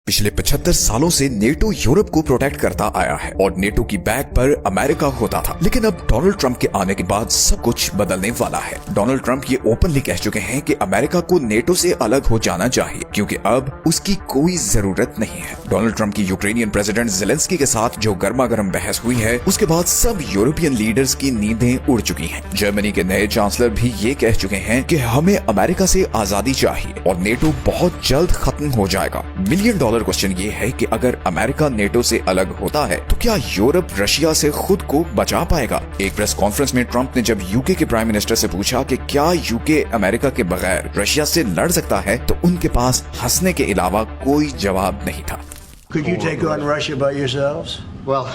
पिछले 75 सालों से नेटो यूरोप को प्रोटेक्ट करता आया है और नेटो की बैक पर अमेरिका होता था। लेकिन अब डोनाल्ड ट्रंप के आने के बाद सब कुछ बदलने वाला है। डोनाल्ड ट्रंप ये ओपनली कह चुके हैं कि अमेरिका को नेटो से अलग हो जाना चाहिए क्योंकि अब उसकी कोई जरूरत नहीं है। डोनाल्ड ट्रंप की यूक्रेनियन प्रेसिडेंट ज़ेलेंस्की के साथ जो गर्मा गर्म बहस हुई है उसके बाद सब यूरोपियन लीडर्स की नींदें उड़ चुकी हैं। जर्मनी के नए चांसलर भी ये कह चुके हैं कि हमें अमेरिका से आजादी चाहिए और नेटो बहुत जल्द खत्म हो जाएगा। मिलियन डॉलर क्वेश्चन ये है कि अगर अमेरिका नेटो से अलग होता है तो क्या यूरोप रशिया से खुद को बचा पाएगा? एक प्रेस कॉन्फ्रेंस में ट्रंप ने जब यूके के प्राइम मिनिस्टर से पूछा कि क्या यूके अमेरिका के बगैर रशिया से लड़ सकता है तो उनके पास हंसने के अलावा कोई जवाब नहीं था। Could you take on Russia by yourselves? Well,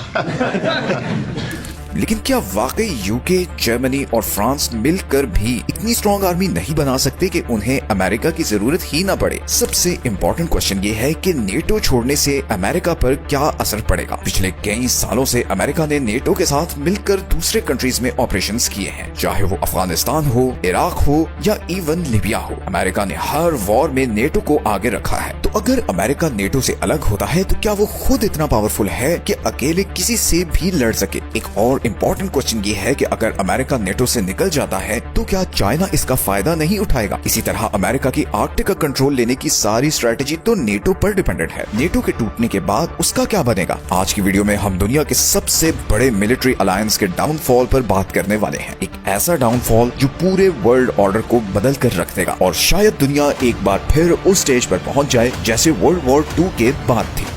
लेकिन क्या वाकई यूके, जर्मनी और फ्रांस मिलकर भी इतनी स्ट्रॉन्ग आर्मी नहीं बना सकते कि उन्हें अमेरिका की जरूरत ही ना पड़े? सबसे इम्पोर्टेंट क्वेश्चन ये है कि नेटो छोड़ने से अमेरिका पर क्या असर पड़ेगा? पिछले कई सालों से अमेरिका ने नेटो के साथ मिलकर दूसरे कंट्रीज में ऑपरेशंस किए हैं, चाहे वो अफगानिस्तान हो, इराक हो या इवन लीबिया हो। अमेरिका ने हर वॉर में नेटो को आगे रखा है। तो अगर अमेरिका नेटो से अलग होता है तो क्या वो खुद इतना पावरफुल है कि अकेले किसी से भी लड़ सके? एक और इम्पोर्टेंट क्वेश्चन ये है कि अगर अमेरिका नेटो से निकल जाता है तो क्या चाइना इसका फायदा नहीं उठाएगा? इसी तरह अमेरिका की आर्कटिक का कंट्रोल लेने की सारी स्ट्रेटेजी तो नेटो पर डिपेंडेंट है। नेटो के टूटने के बाद उसका क्या बनेगा? आज की वीडियो में हम दुनिया के सबसे बड़े मिलिट्री अलायंस के डाउनफॉल पर बात करने वाले हैं। एक ऐसा डाउनफॉल जो पूरे वर्ल्ड ऑर्डर को बदल कर रख देगा और शायद दुनिया एक बार फिर उस स्टेज पर पहुंच जाए जैसे वर्ल्ड वॉर 2 के बाद थी।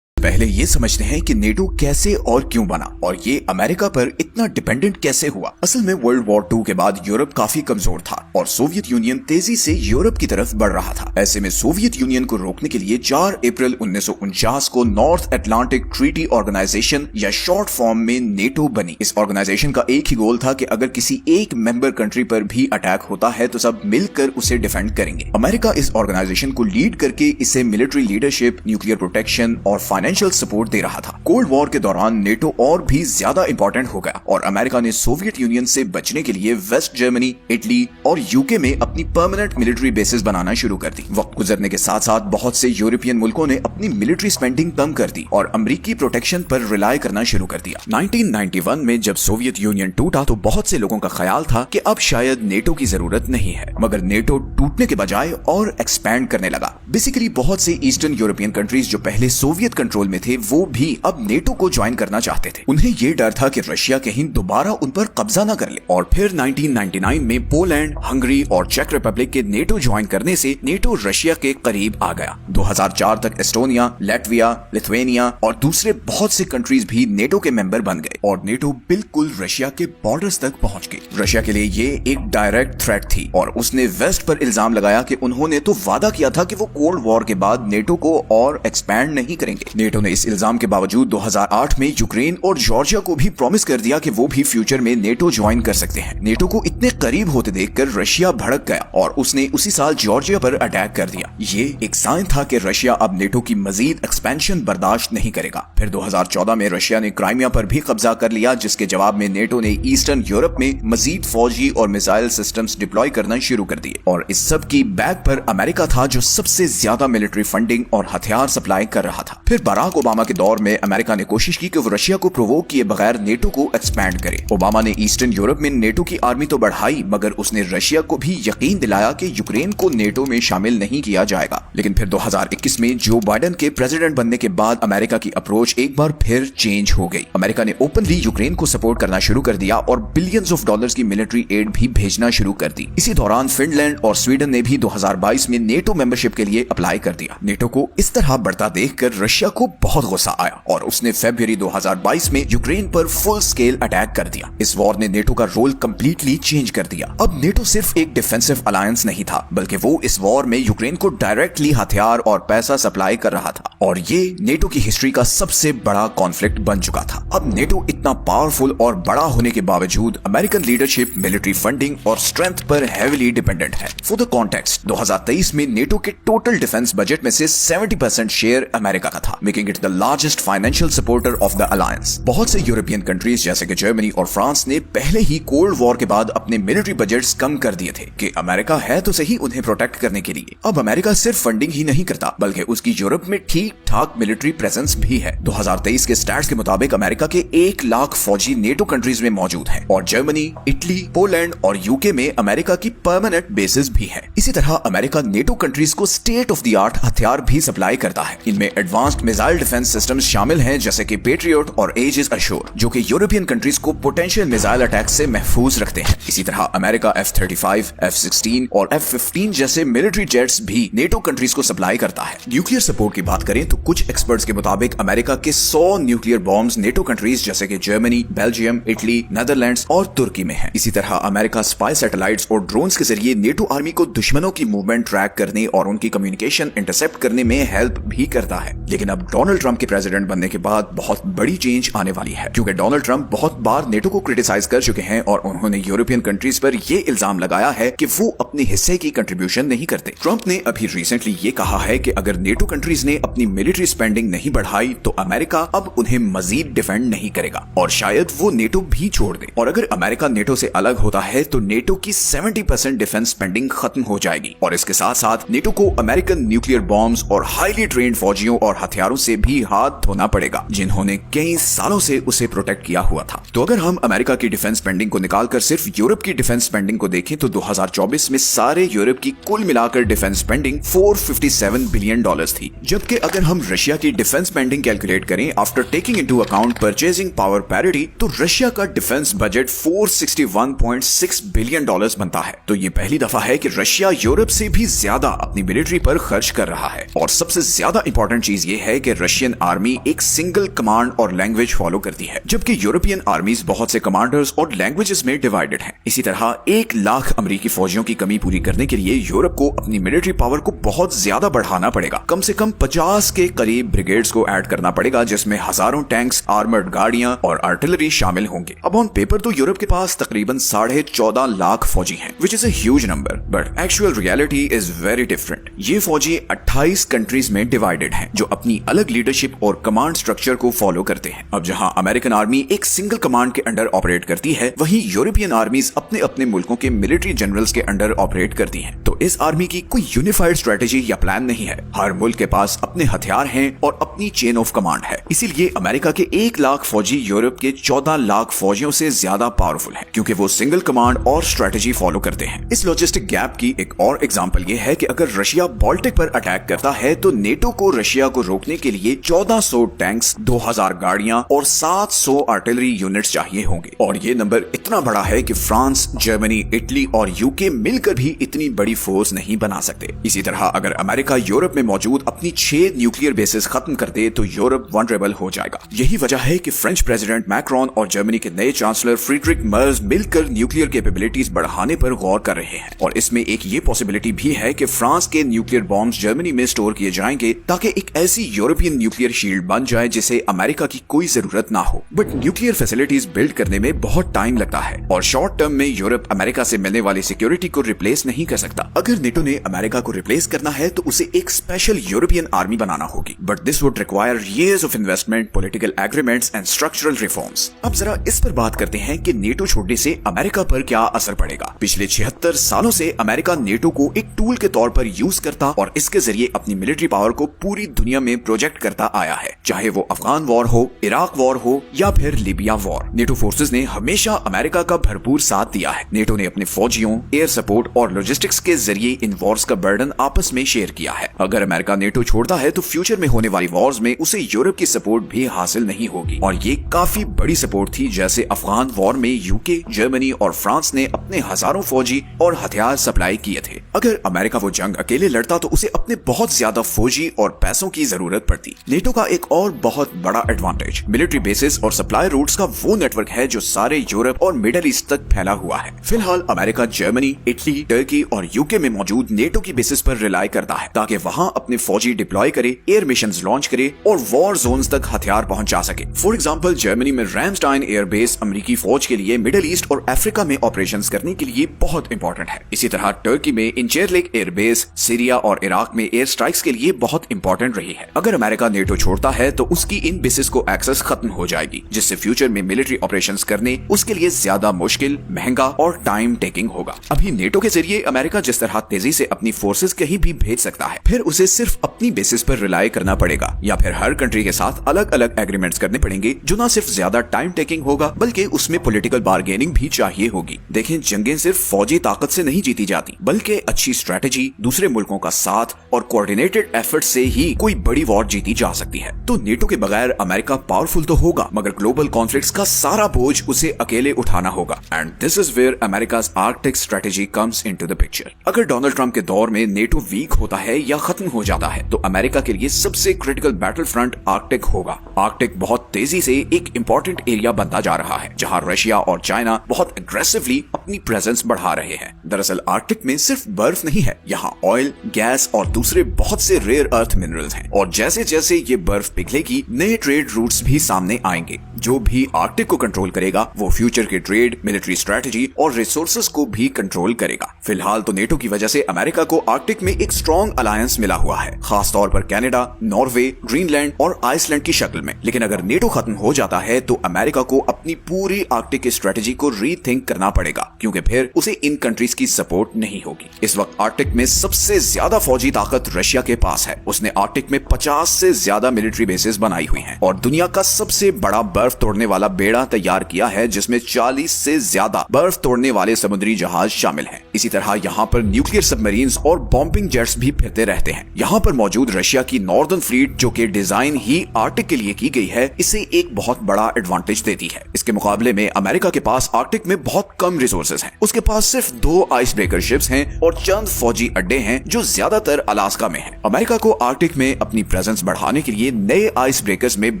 पहले ये समझते हैं कि नेटो कैसे और क्यों बना और ये अमेरिका पर इतना डिपेंडेंट कैसे हुआ। असल में वर्ल्ड वॉर 2 के बाद यूरोप काफी कमजोर था और सोवियत यूनियन तेजी से यूरोप की तरफ बढ़ रहा था। ऐसे में सोवियत यूनियन को रोकने के लिए 4 अप्रैल 1949 को नॉर्थ अटलांटिक ट्रीटी ऑर्गेनाइजेशन या शॉर्ट फॉर्म में नेटो बनी। इस ऑर्गेनाइजेशन का एक ही गोल था कि अगर किसी एक मेंबर कंट्री पर भी अटैक होता है तो सब मिलकर उसे डिफेंड करेंगे। अमेरिका इस ऑर्गेनाइजेशन को लीड करके इसे मिलिट्री लीडरशिप, न्यूक्लियर प्रोटेक्शन और फाइनेंशियल सपोर्ट दे रहा था। कोल्ड वॉर के दौरान नेटो और भी ज्यादा इंपॉर्टेंट हो गया और अमेरिका ने सोवियत यूनियन से बचने के लिए वेस्ट जर्मनी, इटली और यूके में अपनी परमानेंट मिलिट्री बेसेस बनाना शुरू कर दी। वक्त गुजरने के साथ साथ बहुत से यूरोपियन मुल्कों ने अपनी मिलिट्री स्पेंडिंग कम कर दी और अमेरिकी प्रोटेक्शन पर रिलाय करना शुरू कर दिया। 1991 में जब सोवियत यूनियन टूटा तो बहुत से लोगों का ख्याल था कि अब शायद नेटो की जरूरत नहीं है, मगर नेटो टूटने के बजाय और एक्सपैंड करने लगा। बेसिकली बहुत से ईस्टर्न यूरोपियन कंट्रीज जो पहले सोवियत कंट्रोल में थे वो भी अब नेटो को ज्वाइन करना चाहते थे। उन्हें ये डर था कि रशिया कहीं दोबारा उन पर कब्जा न कर ले और फिर 1999 में पोलैंड, हंगरी और चेक रिपब्लिक के नेटो ज्वाइन करने से नेटो रशिया के करीब आ गया। 2004 तक एस्टोनिया, लैटविया, लिथुआनिया और दूसरे बहुत से कंट्रीज भी नेटो के मेंबर बन गए और नेटो बिल्कुल रशिया के बॉर्डर्स तक पहुंच गई। रशिया के लिए ये एक डायरेक्ट थ्रेट थी और उसने वेस्ट पर इल्जाम लगाया कि उन्होंने तो वादा किया था कि वो कोल्ड वॉर के बाद नेटो को और एक्सपैंड नहीं करेंगे। नेटो ने इस इल्जाम के बावजूद 2008 में यूक्रेन और जॉर्जिया को भी प्रॉमिस कर दिया कि वो भी फ्यूचर में नेटो ज्वाइन कर सकते हैं। नेटो को इतने करीब होते देखकर रशिया भड़क गया और उसने उसी साल जॉर्जिया पर अटैक कर दिया। ये एक साइन था कि रशिया अब नेटो की मजीद एक्सपेंशन बर्दाश्त नहीं करेगा। फिर 2014 में रशिया ने क्राइमिया पर भी कब्जा कर लिया, जिसके जवाब में नेटो ने ईस्टर्न यूरोप में मजीद फौजी और मिसाइल सिस्टम्स डिप्लॉय करना शुरू कर दिए और इस सब की बैक पर अमेरिका था जो सबसे ज्यादा मिलिट्री फंडिंग और हथियार सप्लाई कर रहा था। फिर बराक ओबामा के दौर में अमेरिका ने कोशिश की कि वो रशिया को प्रोवोक किए बगैर नेटो को एक्सपैंड करे। ओबामा ने ईस्टर्न यूरोप में नेटो की आर्मी तो बढ़ाई, मगर उसने रशिया को भी यकीन दिलाया कि यूक्रेन को नेटो में शामिल नहीं किया जाएगा। लेकिन फिर 2021 में जो बाइडेन के प्रेसिडेंट बनने के बाद अमेरिका की अप्रोच एक बार फिर चेंज हो गई। अमेरिका ने ओपनली यूक्रेन को सपोर्ट करना शुरू कर दिया और बिलियंस ऑफ डॉलर्स की मिलिट्री एड भी भेजना शुरू कर दी। इसी दौरान फिनलैंड और स्वीडन ने भी 2022 में नेटो मेंबरशिप के लिए अप्लाई कर दिया। नेटो को इस तरह बढ़ता देखकर रशिया को बहुत गुस्सा आया और उसने फरवरी 2022 में यूक्रेन पर फुल स्केल अटैक कर दिया। इस वॉर ने नेटो का रोल कंप्लीटली चेंज कर दिया। अब नेटो सिर्फ एक डिफेंसिव अलायंस नहीं था, बल्कि वो इस वॉर में यूक्रेन को डायरेक्टली हथियार और पैसा सप्लाई कर रहा था और ये नेटो की हिस्ट्री का सबसे बड़ा कॉन्फ्लिक्ट बन चुका था। अब नेटो इतना पावरफुल और बड़ा होने के बावजूद अमेरिकन लीडरशिप, मिलिट्री फंडिंग और स्ट्रेंथ पर हेवीली डिपेंडेंट है। फॉर द कॉन्टेक्स्ट, 2023 में नेटो के टोटल डिफेंस बजट में से 70% शेयर अमेरिका का था, making it the largest financial supporter of the alliance. बहुत से यूरोपियन कंट्रीज जैसे कि जर्मनी और फ्रांस ने पहले ही कोल्ड वॉर के बाद अपने मिलिट्री बजट्स कम कर दिए थे कि अमेरिका है तो सही उन्हें प्रोटेक्ट करने के लिए। अब अमेरिका सिर्फ फंडिंग ही नहीं करता बल्कि उसकी यूरोप में ठीक ठाक मिलिट्री प्रेजेंस भी है। 2023 के स्टैट्स के मुताबिक अमेरिका के 1 लाख फौजी नेटो कंट्रीज में मौजूद हैं और जर्मनी, इटली, पोलैंड और यूके में अमेरिका की परमानेंट बेसिस भी है। इसी तरह अमेरिका नेटो कंट्रीज को स्टेट ऑफ द आर्ट हथियार भी सप्लाई करता है। इनमें एडवांस्ड मिसाइल डिफेंस सिस्टम्स शामिल हैं जैसे कि पेट्रियट और एजिस अश्योर, जो कि यूरोपियन कंट्रीज को पोटेंशियल मिसाइल अटैक से महफूज रखते हैं। इसी तरह अमेरिका F-35, F-16 और F-15 जैसे मिलिट्री जेट्स भी नेटो कंट्रीज को सप्लाई करता है। न्यूक्लियर सपोर्ट की बात करें तो कुछ एक्सपर्ट्स के मुताबिक अमेरिका के 100 न्यूक्लियर बॉम्ब्स नेटो कंट्रीज जैसे कि जर्मनी, बेल्जियम, इटली, नीदरलैंड्स और तुर्की में है। इसी तरह अमेरिका स्पाई सैटेलाइट्स और ड्रोन्स के जरिए नेटो आर्मी को दुश्मनों की मूवमेंट ट्रैक करने और उनकी कम्युनिकेशन इंटरसेप्ट करने में हेल्प भी करता है। लेकिन अब डोनाल्ड ट्रंप के प्रेसिडेंट बनने के बाद बहुत बड़ी चेंज आने वाली है, क्योंकि डोनाल्ड ट्रंप बहुत बार नेटो को क्रिटिसाइज कर चुके हैं और उन्होंने यूरोपियन कंट्रीज पर यह इल्जाम लगाया है कि वो अपने हिस्से की कंट्रीब्यूशन नहीं करते। ट्रंप ने अभी रिसेंटली ये कहा है कि अगर नेटो कंट्रीज ने अपनी मिलिट्री स्पेंडिंग नहीं बढ़ाई तो अमेरिका अब उन्हें मजीद डिफेंड नहीं करेगा और शायद वो नेटो भी छोड़ दे। और अगर अमेरिका नेटो से अलग होता है तो नेटो की 70% डिफेंस स्पेंडिंग खत्म हो जाएगी और इसके साथ साथ नेटो को अमेरिकन न्यूक्लियर बॉम्ब्स और हाईली ट्रेन्ड फौजियों और हथियारों से भी हाथ धोना पड़ेगा जिन्होंने कई सालों से उसे प्रोटेक्ट किया हुआ था। तो अगर हम अमेरिका की डिफेंस स्पेंडिंग को निकालकर सिर्फ यूरोप की डिफेंस स्पेंडिंग को देखें तो 2024 में सारे यूरोप की कुल मिलाकर डिफेंस स्पेंडिंग $457 बिलियन थी, जबकि अगर हम रशिया की डिफेंस स्पेंडिंग कैलकुलेट करें after taking into account purchasing power parity तो रशिया का डिफेंस बजट $461.6 बिलियन बनता है। तो ये पहली दफा है कि रशिया यूरोप से भी ज्यादा अपनी मिलिट्री पर खर्च कर रहा है। और सबसे ज्यादा इंपॉर्टेंट चीज ये है कि रशियन आर्मी एक सिंगल कमांड और लैंग्वेज फॉलो करती है, जबकि यूरोपियन आर्मीज बहुत से कमांडर्स और लैंग्वेजेस में डिवाइडेड हैं। इसी तरह 1 लाख अमेरिकी फौजियों की कमी पूरी करने के लिए यूरोप को अपनी मिलिट्री पावर को बहुत ज्यादा बढ़ाना पड़ेगा। कम से कम 50 के करीब ब्रिगेड्स को ऐड करना पड़ेगा, जिसमें हजारों टैंक्स, आर्मर्ड गाड़ियां और आर्टिलरी शामिल होंगे। अब ऑन पेपर तो यूरोप के पास तकरीबन 14.5 लाख फौजी हैं, which is a huge number, but actual reality is very different. ये फौजी 28 कंट्रीज में डिवाइडेड हैं, जो अपनी अलग लीडरशिप और कमांड स्ट्रक्चर को फॉलो करते हैं। अब जहां अमेरिकन आर्मी एक सिंगल कमांड के अंडर ऑपरेट करती है, वहीं यूरोपियन आर्मीज अपने अपने मुल्कों के मिलिट्री जनरल्स के अंडर ऑपरेट करती हैं। तो इस आर्मी की कोई यूनिफाइड स्ट्रेटेजी या प्लान नहीं है। हर मुल्क के पास अपने हथियार हैं और अपनी चेन ऑफ कमांड है। इसीलिए अमेरिका के 1 लाख फौजी यूरोप के 14 लाख फौजियों से ज्यादा पावरफुल है, क्योंकि वो सिंगल कमांड और स्ट्रेटेजी फॉलो करते हैं। इस लॉजिस्टिक गैप की एक और एग्जांपल ये है कि अगर रशिया बाल्टिक पर अटैक करता है तो नेटो को रशिया को रोकने के लिए 1400 टैंक्स, 2000 गाड़ियां और 700 आर्टिलरी यूनिट्स चाहिए होंगे। और ये नंबर इतना बड़ा है कि फ्रांस, जर्मनी, इटली और यूके मिलकर भी इतनी बड़ी फोर्स नहीं बना सकते। इसी तरह अगर अमेरिका यूरोप में मौजूद अपनी 6 न्यूक्लियर बेसेस खत्म कर दे तो यूरोप वनरेबल हो जाएगा। यही वजह है कि फ्रेंच प्रेसिडेंट मैक्रोन और जर्मनी के नए चांसलर फ्रीडरिक मर्ज मिलकर न्यूक्लियर कैपेबिलिटीज बढ़ाने पर गौर कर रहे हैं। और इसमें एक ये पॉसिबिलिटी भी है कि फ्रांस के न्यूक्लियर बॉम्ब्स जर्मनी में स्टोर किए जाएंगे ताकि एक ऐसी यूरोपियन न्यूक्लियर शील्ड बन जाए जिसे अमेरिका की कोई जरूरत ना हो। बट न्यूक्लियर फैसिलिटीज बिल्ड करने में बहुत टाइम लगता है और शॉर्ट टर्म में यूरोप अमेरिका से मिलने वाली सिक्योरिटी को रिप्लेस नहीं कर सकता। अगर नेटो ने अमेरिका को रिप्लेस करना है तो उसे एक स्पेशल यूरोपियन आर्मी बनाना होगी, but this would require years of investment, political agreements and structural reforms. अब जरा इस पर बात करते हैं कि नेटो छोड़ने से अमेरिका पर क्या असर पड़ेगा। पिछले 76 सालों से अमेरिका नेटो को एक टूल के तौर पर यूज करता और इसके जरिए अपनी मिलिट्री पावर को पूरी दुनिया में प्रोजेक्ट करता आया है, चाहे वो अफगान वॉर हो, इराक वॉर हो या फिर लीबिया वॉर। नेटो फोर्सेस ने हमेशा अमेरिका का भरपूर साथ दिया है। नेटो ने अपने फौजियों, एयर सपोर्ट और लॉजिस्टिक्स के जरिए इन वॉर्स का बर्डन आपस में शेयर किया है। अगर अमेरिका नेटो छोड़ता है तो फ्यूचर में होने वाली वॉर्स में उसे यूरोप की सपोर्ट भी हासिल नहीं होगी और ये काफी बड़ी सपोर्ट थी। जैसे अफगान वॉर में यूके, जर्मनी और फ्रांस ने अपने हजारों फौजी और हथियार सप्लाई किए थे। अगर अमेरिका वो जंग अकेले लड़ता तो उसे अपने बहुत ज्यादा फौजी और पैसों की जरूरत पड़ती। नेटो का एक और बहुत बड़ा एडवांटेज मिलिट्री बेसिस और सप्लाई रूट्स का वो नेटवर्क है जो सारे यूरोप और मिडिल ईस्ट तक फैला हुआ है। फिलहाल अमेरिका जर्मनी, इटली, टर्की और यूके में मौजूद नेटो की बेसिस पर रिलाई करता है ताकि वहां अपने फौजी डिप्लॉय करे, एयर मिशंस लॉन्च करे और वॉर जोन्स तक हथियार पहुंचा सके। फॉर एग्जांपल जर्मनी में रैमस्टाइन एयरबेस अमेरिकी फौज के लिए मिडिल ईस्ट और अफ्रीका में ऑपरेशंस करने के लिए बहुत इंपॉर्टेंट है। इसी तरह टर्की में इंचेरलिक एयरबेस सीरिया और इराक में एयर स्ट्राइक्स के लिए बहुत इंपॉर्टेंट रही है। है। अगर अमेरिका नेटो छोड़ता है तो उसकी इन बेसिस को एक्सेस खत्म हो जाएगी, जिससे फ्यूचर में मिलिट्री ऑपरेशंस करने उसके लिए ज्यादा मुश्किल, महंगा और टाइम टेकिंग होगा। अभी नेटो के जरिए अमेरिका जिस तरह तेजी से अपनी फोर्सेस कहीं भी भेज सकता है, फिर उसे सिर्फ अपनी बेसिस पर रिलाई करना पड़ेगा या फिर हर कंट्री के साथ अलग अलग एग्रीमेंट्स करने पड़ेंगे, जो न सिर्फ ज्यादा टाइम टेकिंग होगा बल्कि उसमें पॉलिटिकल बार्गेनिंग भी चाहिए होगी। देखें, जंगें सिर्फ फौजी ताकत से नहीं जीती जाती, बल्कि अच्छी स्ट्रेटेजी, दूसरे मुल्कों का साथ और कोऑर्डिनेटेड एफर्ट से ही कोई बड़ी वॉर जीती जा सकती है। तो नेटो के बगैर अमेरिका पावरफुल तो होगा, मगर ग्लोबल कॉन्फ्लिक्ट्स का सारा बोझ उसे अकेले उठाना होगा। And this is where America's Arctic strategy comes into the picture. अगर डोनाल्ड ट्रंप के दौर में नेटो वीक होता है या खत्म हो जाता है, तो अमेरिका के लिए सबसे क्रिटिकल बैटल फ्रंट आर्कटिक होगा। आर्कटिक बहुत तेजी से एक इंपॉर्टेंट एरिया बनता जा रहा है, जहां रशिया और चाइना बहुत एग्रेसिवली अपनी प्रेजेंस बढ़ा रहे हैं। दरअसल आर्कटिक में सिर्फ बर्फ नहीं है, यहाँ ऑयल, गैस और दूसरे बहुत से रेयर अर्थ मिनरल्स हैं। और जैसे जैसे ये बर्फ पिघलेगी, नए ट्रेड रूट्स भी सामने आएंगे। जो भी आर्कटिक को कंट्रोल करेगा, वो फ्यूचर के ट्रेड, मिलिट्री स्ट्रेटजी और रिसोर्सेज को भी कंट्रोल करेगा। फिलहाल तो नेटो की वजह से अमेरिका को आर्कटिक में एक स्ट्रॉन्ग अलायंस मिला हुआ है, खास तौर पर कनाडा, नॉर्वे, ग्रीनलैंड और आइसलैंड की शक्ल में। लेकिन अगर नेटो खत्म हो जाता है तो अमेरिका को अपनी पूरी आर्कटिक की स्ट्रेटजी को रीथिंक करना पड़ेगा, क्योंकि फिर उसे इन कंट्रीज की सपोर्ट नहीं होगी। इस वक्त आर्कटिक में सबसे ज्यादा फौजी ताकत रशिया के पास है। उसने आर्कटिक में 50 से ज्यादा मिलिट्री बेसेस बनाई हुई हैं और दुनिया का सबसे बड़ा बर्फ तोड़ने वाला बेड़ा तैयार किया है, जिसमें 40 से ज्यादा बर्फ तोड़ने वाले समुद्री जहाज शामिल हैं। इसी तरह यहाँ पर न्यूक्लियर सबमरीन्स और बॉम्बिंग जेट्स भी फिरते रहते हैं। यहाँ पर मौजूद रशिया की नॉर्दर्न फ्लीट, जो कि डिजाइन ही आर्कटिक के लिए की गई है, इसे एक बहुत बड़ा एडवांटेज देती है। इसके मुकाबले में अमेरिका के पास आर्कटिक में बहुत कम रिसोर्सेज हैं। उसके पास सिर्फ 2 आइस ब्रेकर शिप्स हैं और चंद फौजी अड्डे हैं, जो ज्यादातर अलास्का में हैं। अमेरिका को आर्कटिक में अपनी प्रेजेंस बढ़ाने के लिए नए आइस ब्रेकर्स में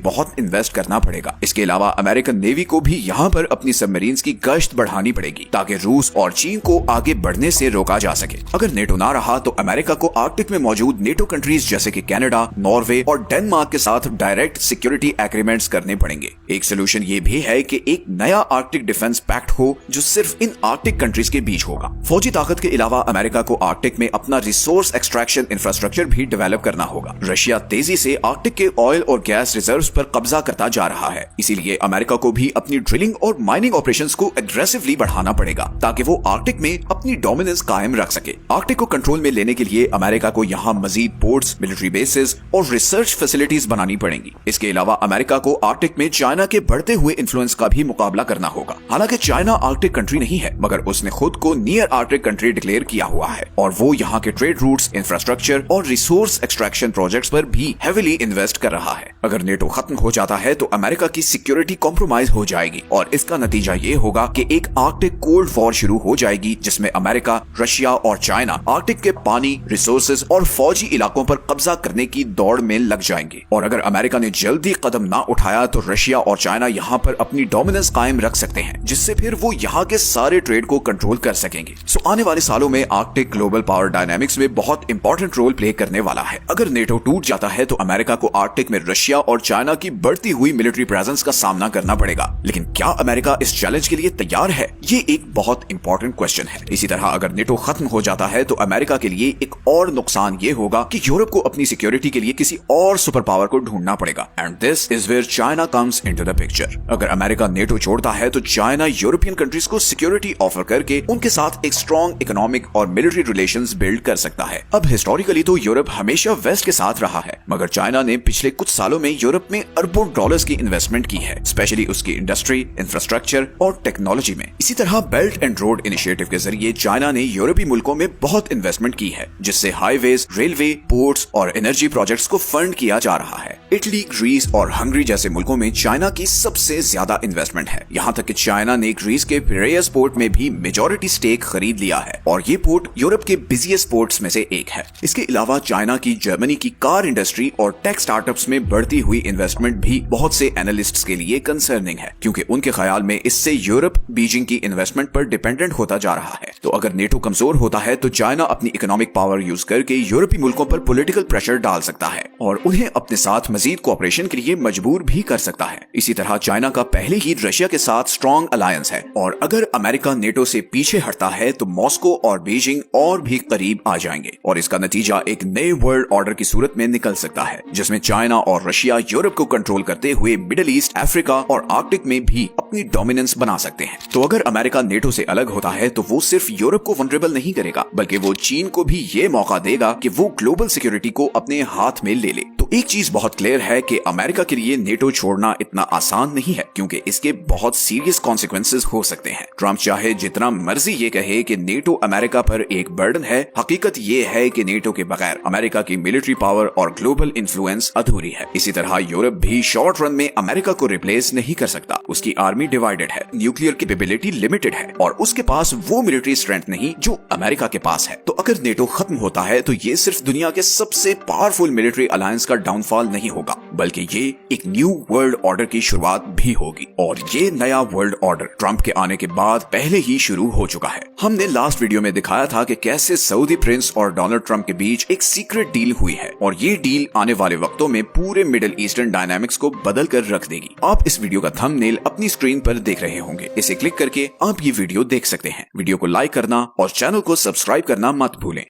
बहुत इन्वेस्ट करना पड़ेगा। इसके अलावा अमेरिकन नेवी को भी यहाँ पर अपनी सबमरीन्स की गश्त बढ़ानी पड़ेगी, ताकि रूस और चीन को आगे बढ़ने से रोका जा सके। अगर नेटो ना रहा तो अमेरिका को आर्कटिक में मौजूद नेटो कंट्रीज जैसे कि कनाडा, नॉर्वे और डेनमार्क के साथ डायरेक्ट सिक्योरिटी एग्रीमेंट्स करने पड़ेंगे। एक सोल्यूशन ये भी है कि एक नया आर्कटिक डिफेंस पैक्ट हो, जो सिर्फ इन आर्कटिक कंट्रीज के बीच होगा। फौजी ताकत के अलावा अमेरिका को आर्कटिक में अपना रिसोर्स एक्सट्रैक्शन इंफ्रास्ट्रक्चर भी डेवलप करना होगा। रशिया तेजी से आर्कटिक के ऑयल और गैस रिजर्व्स पर कब्जा करता जा रहा है, इसीलिए अमेरिका को भी अपनी ड्रिलिंग और माइनिंग ऑपरेशंस को एग्रेसिवली बढ़ाना पड़ेगा, ताकि वो आर्कटिक में अपनी डोमिनेंस कायम रख सके। आर्कटिक को कंट्रोल में लेने के लिए अमेरिका को यहाँ मजीद पोर्ट्स, मिलिट्री बेसेस और रिसर्च फैसिलिटीज बनानी पड़ेंगी। इसके अलावा अमेरिका को आर्कटिक में चाइना के बढ़ते हुए इन्फ्लुएंस का भी मुकाबला करना होगा। हालांकि चाइना आर्कटिक कंट्री नहीं है, मगर उसने खुद को नियर आर्कटिक कंट्री डिक्लेयर किया हुआ है और वो यहाँ के ट्रेड रूट्स, इंफ्रास्ट्रक्चर और रिसोर्स एक्सट्रैक्शन प्रोजेक्ट्स पर भी हेविली इन्वेस्ट कर रहा है। अगर नेटो खत्म हो जाता है तो अमेरिका की सिक्योरिटी कॉम्प्रोमाइज हो जाएगी और इसका नतीजा ये होगा कि एक आर्कटिक कोल्ड वॉर शुरू हो जाएगी, जिसमें अमेरिका, रशिया और चाइना आर्कटिक के पानी, रिसोर्सेज और फौजी इलाकों पर कब्जा करने की दौड़ में लग जाएंगे। और अगर अमेरिका ने जल्दी कदम ना उठाया तो रशिया और चाइना यहाँ पर अपनी डोमिनेंस कायम रख सकते हैं, जिससे फिर वो यहाँ के सारे ट्रेड को कंट्रोल कर सकेंगे। सो आने वाले सालों में आर्कटिक ग्लोबल पावर डायनामिक्स में बहुत इंपॉर्टेंट रोल प्ले करने वाला है। अगर नेटो टूट जाता है तो अमेरिका को आर्कटिक में रशिया और चाइना की बढ़ती हुई मिलिट्री प्रेजेंस का सामना करना पड़ेगा। लेकिन क्या अमेरिका इस चैलेंज के लिए तैयार है? ये एक बहुत इंपॉर्टेंट क्वेश्चन है। इसी तरह अगर नेटो खत्म हो जाता है तो अमेरिका के लिए एक और नुकसान ये होगा कि यूरोप को अपनी सिक्योरिटी के लिए किसी और सुपर पावर को ढूंढना पड़ेगा। And this is where China comes into the picture. अगर अमेरिका नेटो छोड़ता है तो चाइना यूरोपियन कंट्रीज को सिक्योरिटी ऑफर करके उनके साथ एक स्ट्रॉन्ग इकोनॉमिक और मिलिट्री रिलेशंस बिल्ड कर सकता है। अब हिस्टोरिकली तो यूरोप हमेशा वेस्ट के साथ रहा है, मगर चाइना ने पिछले कुछ सालों में यूरोप में अरबों डॉलर्स की इन्वेस्टमेंट की है, स्पेशली उसकी इंडस्ट्री, इंफ्रास्ट्रक्चर और टेक्नोलॉजी में। इसी तरह बेल्ट एंड रोड इनिशिएटिव के जरिए चाइना ने यूरोपीय मुल्कों में बहुत इन्वेस्टमेंट की है, जिससे हाईवेज, रेलवे, पोर्ट्स और एनर्जी प्रोजेक्ट्स को फंड किया जा रहा है। इटली, ग्रीस और हंगरी जैसे मुल्कों में चाइना की सबसे ज्यादा इन्वेस्टमेंट है। यहाँ तक कि चाइना ने ग्रीस के पिरेयस पोर्ट में भी मेजॉरिटी स्टेक खरीद लिया है और ये पोर्ट यूरोप के बिजिएस्ट पोर्ट्स में से एक है। इसके अलावा चाइना की जर्मनी की कार इंडस्ट्री और टेक स्टार्टअप्स में बढ़ती हुई इन्वेस्टमेंट भी बहुत से एनालिस्ट्स के लिए कंसर्निंग है, क्योंकि उनके ख्याल में इससे यूरोप बीजिंग की इन्वेस्टमेंट पर डिपेंडेंट होता जा रहा है। तो अगर नेटो कमजोर होता है तो चाइना अपनी इकोनॉमिक पावर यूज करके यूरोपीय मुल्कों पर पॉलिटिकल प्रेशर डाल सकता है और उन्हें अपने साथ मजीद कोऑपरेशन के लिए मजबूर भी कर सकता है। इसी तरह चाइना का पहले ही रशिया के साथ स्ट्रॉन्ग अलायंस है और अगर अमेरिका नेटो से पीछे हटता है तो मॉस्को और बीजिंग और भी करीब आ जाएंगे और इसका नतीजा एक नए वर्ल्ड ऑर्डर की सूरत में निकल सकता है, जिसमें चाइना और रशिया यूरोप को कंट्रोल करते हुए मिडिल ईस्ट, अफ्रीका और आर्कटिक में भी अपनी डोमिनेंस बना सकते हैं। तो अगर अमेरिका नेटो से अलग होता है तो वो सिर्फ यूरोप को वल्नरेबल नहीं करेगा, बल्कि वो चीन को भी ये मौका देगा कि वो ग्लोबल सिक्योरिटी को अपने हाथ में ले ले। तो एक चीज बहुत क्लियर है कि अमेरिका के लिए नेटो छोड़ना इतना आसान नहीं है, क्योंकि इसके बहुत सीरियस कॉन्सिक्वेंसेस हो सकते हैं। ट्रंप चाहे जितना मर्जी ये कहे कि नेटो अमेरिका पर एक बर्डन है, हकीकत ये है कि नेटो के बगैर अमेरिका की मिलिट्री पावर और ग्लोबल इन्फ्लुएंस अधूरी है। इसी तरह यूरोप भी शॉर्ट रन में अमेरिका को रिप्लेस नहीं कर सकता। उसकी आर्मी डिवाइडेड है, न्यूक्लियर कैपेबिलिटी लिमिटेड है और उसके पास वो मिलिट्री स्ट्रेंथ नहीं जो अमेरिका के पास है। तो अगर नेटो खत्म होता है तो ये सिर्फ दुनिया के सबसे पावरफुल मिलिट्री अलायंस का डाउनफॉल नहीं होगा, बल्कि ये एक न्यू वर्ल्ड ऑर्डर की शुरुआत भी होगी। और ये नया वर्ल्ड ऑर्डर ट्रंप के आने के बाद पहले ही शुरू हो चुका है। हमने लास्ट वीडियो में दिखाया था कि कैसे सऊदी प्रिंस और डोनाल्ड ट्रंप के बीच एक सीक्रेट डील हुई है और ये डील आने वाले वक्तों में पूरे मिडिल ईस्टर्न डायनामिक्स को बदल कर रख देगी। आप इस वीडियो का थंबनेल अपनी स्क्रीन पर देख रहे होंगे, इसे क्लिक करके आप ये वीडियो देख सकते हैं। वीडियो को लाइक करना और चैनल को सब्सक्राइब करना मत भूलें।